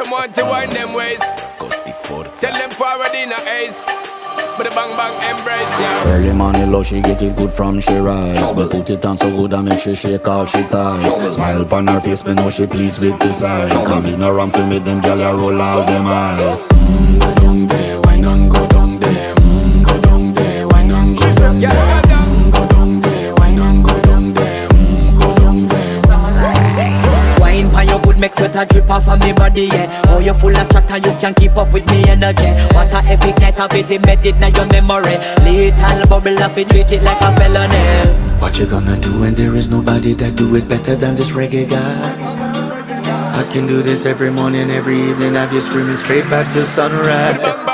them want to wind them ways. Tell them forward in a ace. But the bang bang embrace, yeah. Early morning love, she get it good from she rise. But put it on so good and make she shake all she ties. Smile upon her face, me know she pleased with this eyes. Come in around to make them gyal a roll out them eyes. Go down there, why not go down there? Go down there, why not go down there? Go down there, why not go down there? Go down there. Wine pan your good make sweat a drip off of me body, yeah. Oh, you full of chatter, you can't keep up with me energy. What a epic night of it, embedded now your memory. Little bubble of it, treat it like a felony. What you gonna do when there is nobody that do it better than this reggae guy? I can do this every morning, every evening, have you screaming straight back to sunrise.